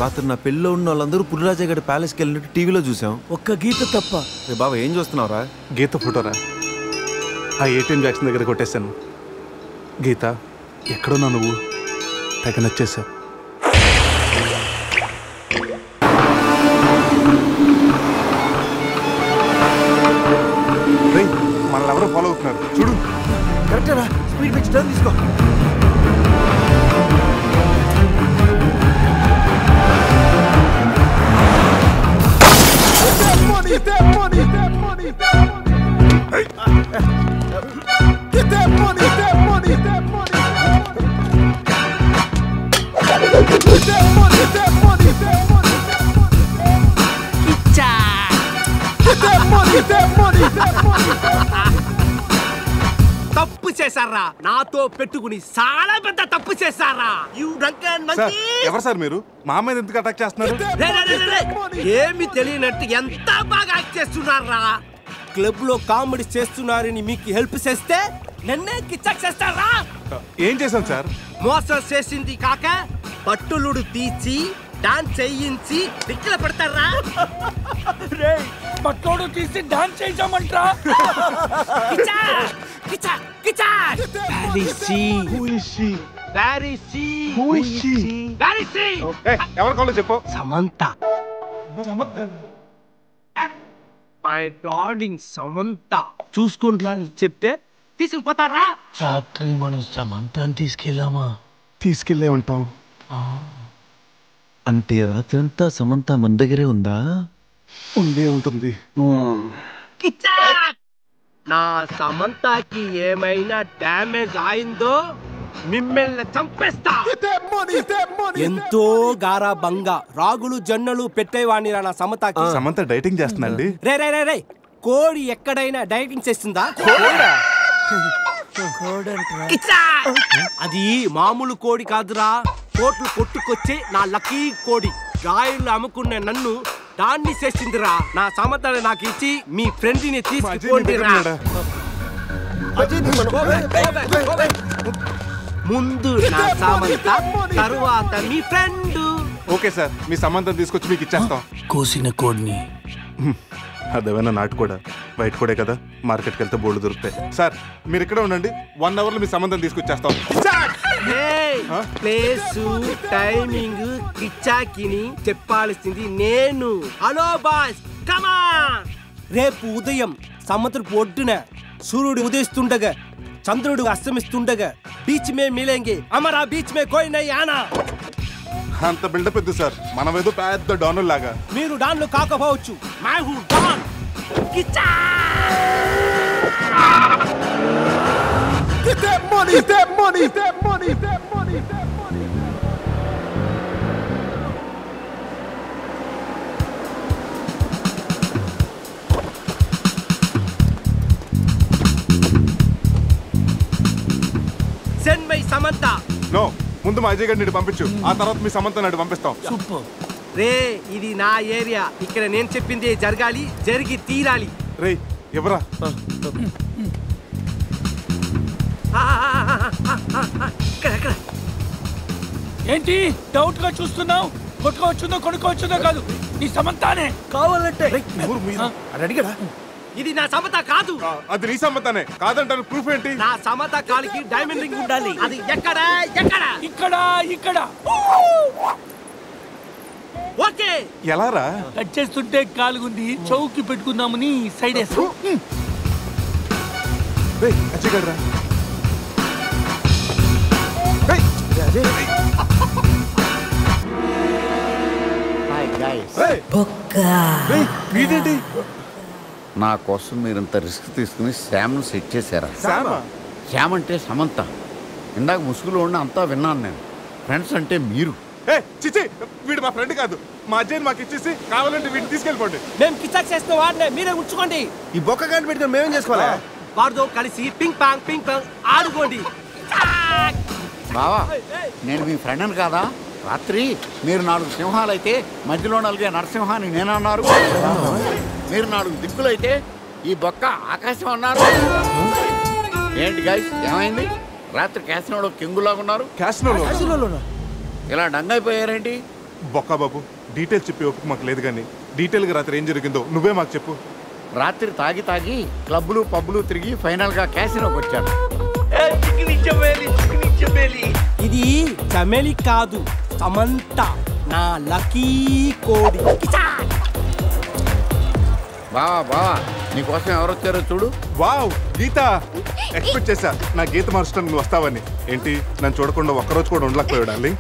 రాత్రి నా పెళ్ళిలో ఉన్న వాళ్ళందరూ పులిరాజా గడి ప్యాలెస్కి వెళ్ళినట్టు టీవీలో చూసాం. ఒక్క గీత తప్ప. రే బాబా ఏం చూస్తున్నావురా? గీత ఫోటోరా, ఆ ఏటీఎం వ్యాక్సిన్ దగ్గర కొట్టేశాను. గీత ఎక్కడున్నా నువ్వు? తెగ నచ్చేసావు. మనల్ని ఎవరో ఫాలో అవుతున్నారు చూడు. కరెక్టేరా, స్పీడ్ పెంచి టర్న్ తీసుకో. తప్పు చేశారా? నాతో పెట్టుకుని చాలా పెద్ద తప్పు చేశారా? ఎవరు సార్ మీరు? మా మీద ఎందుకు అటాక్ చేస్తున్నారు? ఏమి తెలియనట్టు ఎంత బాగా యాక్ట్ చేస్తున్నారా? క్లబ్ లో కామెడీ చేస్తున్నారని మీకు హెల్ప్ చేస్తే నన్నే కిచ్చక్ చేస్తారా? ఏం చేశాను సార్? మోసం చేసింది కాక పట్టులుడు తీసి డాన్స్ చేయించి దిక్కుల పడతారా? పట్టోడు తీసి డాన్స్ చేయించామంటరా? ఎవరి కాల్లో చెప్పు. సమంత. మై డార్లింగ్ సమంత చూసుకుంటా చెప్తే తీసుకుపోతారా? రాత్రి మనం సమంతాన్ని తీసుకెళ్ళామా? తీసుకెళ్ళే ఉంటాం. అంటే రాత్రంతా సమంత మన దగ్గరే ఉందా? ఉండే ఉంటుంది. నా సమంతకి ఏమైనా డ్యామేజ్ అయిందో మిమ్మల్ని చంపేస్తా. ఎంతో గారాబంగా రాగులు జొన్నలు పెట్టేవాణి నా సమంతకి. సమంత డైటింగ్ చేస్తుందండి. రే రే రే రే కోడి ఎక్కడైనా డైటింగ్ చేస్తుందా? అది మామూలు కోడి కాదురా, కోట్లు కొట్టుకొచ్చే నా లక్కీ కోడి. గాయలు అమ్ముకున్న నన్ను దాన్ని చేసిందిరా. నా సమంతని నాకు ఇచ్చి మీ ఫ్రెండ్ ని తీసుకుపోండిరా. ముందు నా సమంత, తరువాత మీ ఫ్రెండ్. ఓకే సార్, మీ సమంతం తీసుకొచ్చి మీకు ఇచ్చేస్తాం. కోసిన కోడిని. అదేమైనా నాటు కూడా బయట కూడా కదా, మార్కెట్కి వెళ్తే బోర్డు దొరుకుతాయి. సార్ మీరు ఇక్కడ ఉండండి, 1 అవర్లో మీ సంబంధం తీసుకొచ్చేస్తాం. ప్లేసు టైమింగ్ కిచ్చాకిని చెప్పాల్సింది నేను. హలో బాస్, కమా. రేపు ఉదయం సముద్రపు ఒడ్డున సూర్యుడు ఉదయిస్తుండగా చంద్రుడు అస్తమిస్తుండగా బీచ్ మే మిలేంగే, అమరా బీచ్ మే కోయి నై ఆనా. అంత బిల్డప్ ఎద్దు సార్, మనం ఏదో పెద్ద డానుల్ లాగా. మీరు డాన్లు కాకపోవచ్చు, మై హూ don. Kichcha Get that money, get that money, get that money, get that money, get that money. Send my Samantha. No, ముందు మా అజయ్ గారిని పంపించు, ఆ తర్వాత మీ సమంత నాడు పంపిస్తాం. సూపర్. రే ఇది నా ఏరియా, ఇక్కడ నేను చెప్పింది జరగాలి, జరిగి తీరాలి. రే ఎవరా? ఏంటి డౌట్ గా చూస్తున్నావు? కొట్టుకోవచ్చుందో కొనుక్కోవచ్చుందో కాదు, నీ సమంతానే కావాలంటే. అడిగాడా? ఇది నా సమంత కాదు. అది నీ సమంతానే కాదంటాను, ప్రూఫ్ ఏంటి? నా సమంత కాలికి డైమండ్ రింగ్ ఉండాలి. అది ఎక్కడ? ఎక్కడ? ఇక్కడ ఇక్కడ. ఓకే. ఎలా రా? కట్ చేస్తుంటే కాలుగుంది, చౌకి పెట్టుకుందామని సైడ్ వేస్తా. అజయ్ గారు రా. నా కోసం మీరింత రిస్క్ తీసుకుని శ్యామ్ను సెట్ చేశారా? శ్యామ్ అంటే సమంత. ఇందాక ముసుగులో ఉన్న అంతా విన్నాను నేను. ఫ్రెండ్స్ అంటే మీరు. చిచి, వీడు మా ఫ్రెండ్ కాదు. మా అజయ్ని మాకు ఇచ్చేసి కావాలంటే వీడిని తీసుకెళ్ళిపోండి. మేము కిచ్చాక్ చేసిన వాడినే మీరే ఉంచుకోండి. ఈ బొక్క గంట పెట్టుకుని మేమేం చేసుకోవాలా? వాడితో కలిసి పింగ్ పాంగ్ ఆడుకోండి. బావా, నేను మీ ఫ్రెండ్ని కాదా? రాత్రి మీరు 4 సింహాలైతే మధ్యలో నలిగే నరసింహాన్ని నేనన్నారు. మీరు 4 దిక్కులైతే ఈ బొక్క ఆకాశం అన్నారు. ఏంటి గైస్, ఏమైంది? రాత్రి క్యాసినోలో కింగులాగా ఉన్నారు. క్యాసినోలో ఇలా డంగైపోయారేంటి? బొక్క బాబు డీటెయిల్స్ చెప్పి ఓపిక మాకు లేదు కానీ డీటెయిల్గా రాత్రి ఏం జరిగిందో నువ్వే మాకు చెప్పు. రాత్రి తాగి క్లబ్లు పబ్లు తిరిగి ఫైనల్గా క్యాసినోకి వచ్చాడు. ఇది చమేలి కాదు, సమంత, నా లక్కీ కోడి. బావా నీకోసం ఎవరు వచ్చారో చూడు. వావ్ గీత, ఎక్స్పెక్ట్ చేశా నా గీత మార్చడానికి నువ్వు వస్తావని. ఏంటి నన్ను చూడకుండా ఒక్కరోజు కూడా ఉండలేకపోయాడాలి?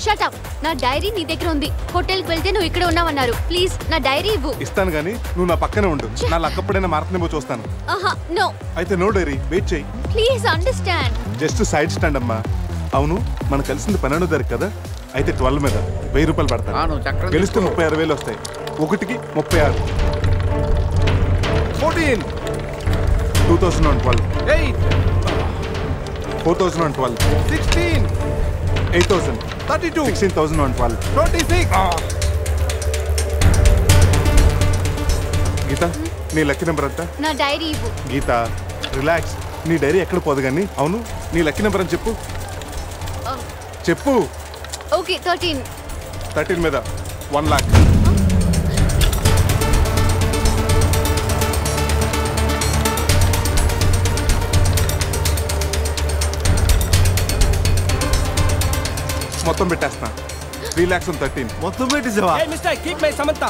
Shut up. నా డైరీ నీ దగ్గర ఉంది. హోటల్కి వెళ్తే నువ్వు ఇక్కడ ఉన్నావన్నారు. ప్లీజ్ నా డైరీ ఇవ్వు. ఇస్తాను కానీ నువ్వు నా పక్కనే ఉండు. నా లక్కప్పుడైనా మారతనేమో చూస్తాను. నో. అయితే నో డైరీ, వెయిట్ చేయి. Please understand. Just side stand అమ్మా. అవును మనం కలిసింది 12వ తారీఖు కదా, అయితే 12 మీద 1000 రూపాయలు పడతాను. గెలిస్తే 36,000 వస్తాయి. ఒకటికి 36. 14 2012 8 4012 16 8000 32 16,012 26. గీత నీ లక్కీ నెంబర్ ఎంత? నా డైరీ ఇవ్వు. గీత రిలాక్స్, నీ డైరీ ఎక్కడ పోదు కానీ. అవును నీ లక్కీ నెంబర్ అని చెప్పు. చెప్పు. ఓకే 13. 13 మీద 1 lakh. మొత్తం పెట్టేస్తున్నా. 3,13,000 మొత్తం పెట్టేసావా? Hey mister, keep my Samantha.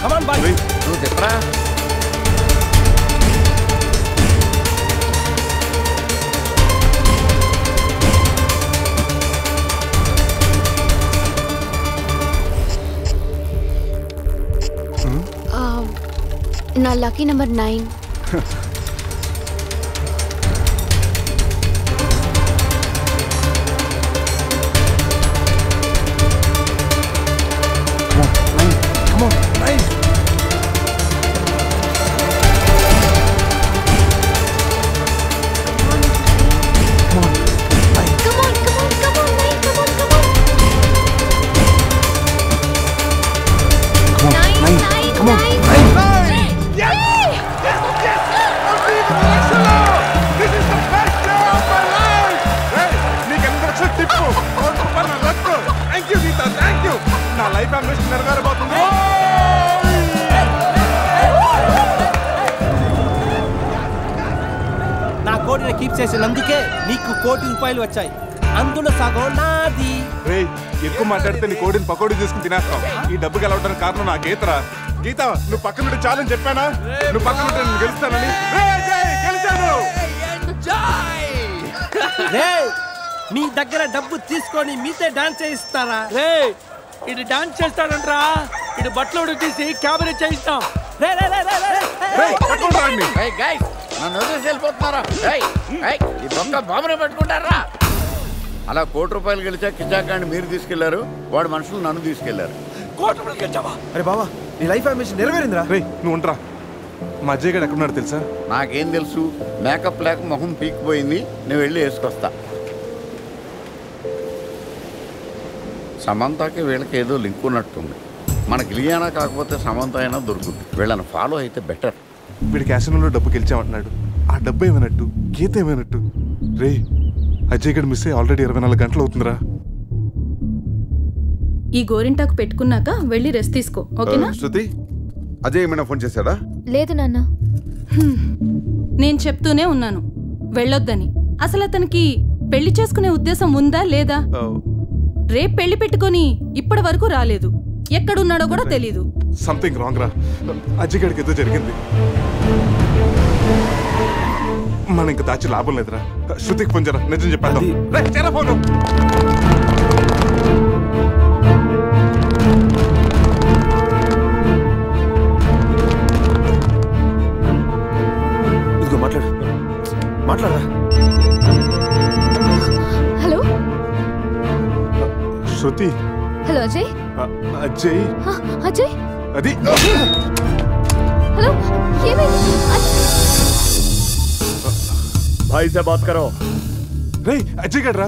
Come on boy. నువ్వు చెప్పరా. నా లక్కీ నెంబర్ 9. నా కోడిని కీప్ చేసినందుకే నీకు 1 కోటి రూపాయలు వచ్చాయి. అందులో సగం నాది. ఎక్కువ మాట్లాడితే నీ కోడిని పకోడీ చేసుకుని తినేస్తాం. ఈ డబ్బు గెలవడానికి కారణం నా గీతరా. గీత నువ్వు పక్కన ఉంటే చాలని చెప్పానా? నువ్వు పక్కన ఉంటే నేను గెలుస్తానని. మీ దగ్గర డబ్బు తీసుకొని మీతో డాన్స్ చేయిస్తారా? ఇది డాన్స్ చేస్తాడంట్రా. ఇది బట్టలు ఉడికి తీసి క్యాబరే చేయిస్తాం. నన్ను వదిలేసి వెళ్ళిపోతున్నారా? ఈ దొంగ బాబునే పట్టుకుంటారా? అలా 1 కోటి రూపాయలు గెలిచా కిజాకాన్ని మీరు తీసుకెళ్లారు, వాడు మనుషులు నన్ను తీసుకెళ్లారు. 1 కోటి రూపాయలు గెలిచావా? అరే బావా నీ లైఫ్ అంబిషన్ నెరవేరిందిరా. నువ్వు ఉండరా. మా అజయ్ గడు ఎక్కడున్నాడు తెలుసా? నాకేం తెలుసు, మేకప్ లేక మొహం పీకిపోయింది. నేను వెళ్ళి వేసుకొస్తా. సమంతకి వీళ్ళకి ఏదో లింక్ ఉన్నట్టుంది. మనకి ఇలియానా కాకపోతే సమంత అయినా దొరుకుతుంది. వీళ్ళని ఫాలో అయితే బెటర్. వీడి క్యాసినోలో డబ్బు గెలిచామంటున్నాడు. ఆ డబ్బు ఏమైనట్టు, గీత ఏమైనట్టు? రే అజయ్ గడు మిస్ అయ్యి ఆల్రెడీ 24 గంటలు అవుతుందిరా. ఈ గోరింటాకు పెట్టుకున్నాక వెళ్ళి రెస్ట్ తీసుకో, ఓకేనా? శృతి, అజయ్ ఏమైనా ఫోన్ చేశాడా? లేదు నాన్న. నేను చెప్తూనే ఉన్నాను వెళ్ళొద్దని. అసలు అతనికి పెళ్లి చేసుకునే ఉద్దేశం ఉందా లేదా? రేపు పెళ్లి పెట్టుకొని ఇప్పటి వరకు రాలేదు. ఎక్కడున్నాడో కూడా తెలీదు. సంథింగ్ రాంగ్ రా. అజయ్ గడికి ఏదో జరిగింది. మనం ఇంకా దాచి లాభం లేదురా. శృతికి ఫోన్ చేయరా, నిజం చెప్పేద్దాం. ఫోను ఇదిగో మాట్లాడరా. హలో శృతి. హలో అజయ్. అజయ్ అజయ్ అది. హలో ఏమైంది? भाई से बात करो. రే అజయ్ గడ్రా.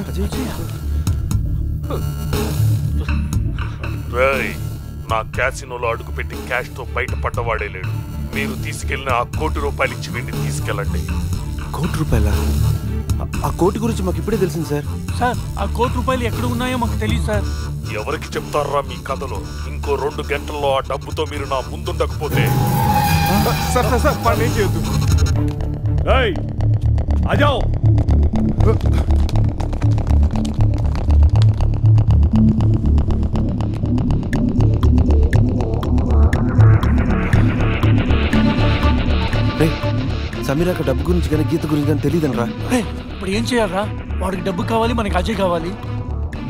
నా క్యాసినోలో అడుగుపెట్టి క్యాష్ తో బయటపడ్డవాడే లేడు. మీరు తీసుకెళ్లిన ఆ 1 కోటి రూపాయలు ఇచ్చి వీడిని తీసుకెళ్ళండి. 1 కోటి రూపాయల? ఆ కోటి గురించి మాకు ఇప్పుడే తెలిసింది సార్. సార్ ఆ ₹1,00,00,000 ఎక్కడ ఉన్నాయో మాకు తెలియదు సార్. ఎవరికి చెప్తారా మీ కథలో? ఇంకో 2 గంటల్లో ఆ డబ్బుతో మీరు నా ముందుండకపోతే సార్ సార్ సార్ పని ఏం చేయొద్దు. అజావ్ సమీరాక డబ్బు గురించి కానీ గీత గురించి కానీ తెలియదనరా. ఇప్పుడు ఏం చేయాలరా? వాడికి డబ్బు కావాలి, మనకి అజయ్ కావాలి.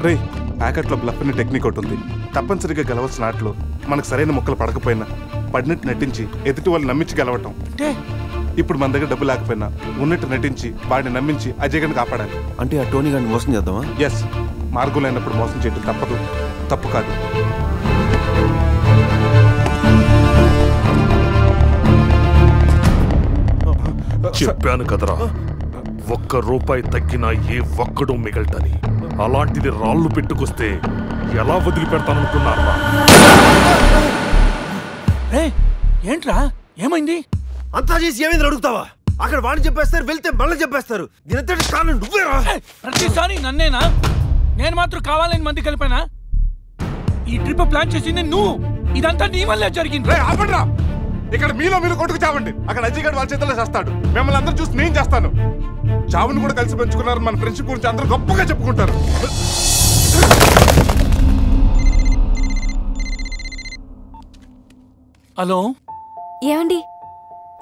రే ప్యాకెట్లో బ్లఫ్ అనే టెక్నిక్ ఒకటి ఉంది. తప్పనిసరిగా గెలవాల్సిన ఆటలో మనకు సరైన మొక్కలు పడకపోయినా పడినట్టు నటించి ఎదుటి వాళ్ళు నమ్మించి గెలవటం. ఇప్పుడు మన దగ్గర డబ్బు లేకపోయినా ఉన్నట్టు నటించి వాడిని నమ్మించి అజయ్ గారిని కాపాడాలి. అంటే ఆ టోనీ గారిని మోసం చేద్దామా? ఎస్, మార్గం లేనప్పుడు మోసం చేయడం తప్పదు, తప్పు కాదు. చెప్పాను కదరా, ₹1 తగ్గినా ఏ ఒక్కడు మిగల్టని. అలాంటిది రాళ్ళు పెట్టుకొస్తే ఎలా వదిలిపెడతాననుకున్నారా? ఏంట్రా ఏమైంది? అంతా చేసి ఏమైంది అడుగుతావా? అక్కడ వాడిని చెప్పేస్తారు, వెళ్తే మళ్ళీ చెప్పేస్తారు. దీని కారణం నువ్వేరా. ప్రతిసారి నన్నేనా? నేను మాత్రం కావాలని మంది కలిపానా? ఈ ట్రిప్ ప్లాన్ చేసింది నువ్వు. ఇదంతా నీ వల్లే జరిగింది. ఆపండిరా, ఇక్కడ మీలో మీరు కొట్టుకు చావండి. అక్కడ అజయ్ గారు వాళ్ళ చేతుల్లో చేస్తాడు. మిమ్మల్ని అందరూ చూసి నేను చేస్తాను. చావును కూడా కలిసి పెంచుకున్నారు. మన ఫ్రెండ్షిప్ గురించి అందరూ గొప్పగా చెప్పుకుంటారు. హలో ఏమండి,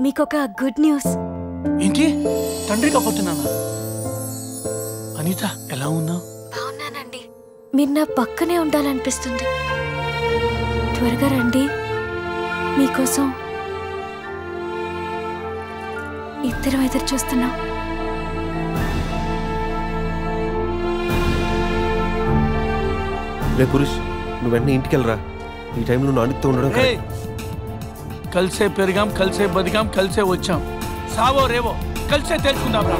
మీకొక గుడ్ న్యూస్. ఏంటి? తండ్రి కాబోతున్నానా? అనిత ఎలా ఉన్నావు? బాగున్నానండి. మీరు నా పక్కనే ఉండాలనిపిస్తుంది. త్వరగా రండి, మీకోసం ఇద్దరం ఎదురు చూస్తున్నాం. రే పురుష్, నువ్వు వెంటనే ఇంటికి వెళ్ళరా. ఈ టైంలో నువ్వు అనితో ఉండడం. కలిసే పెరిగాం, కలిసే బతికాం, కలిసే వచ్చాం. సావో రేవో కలిసే తెలుసుకుందాం రా.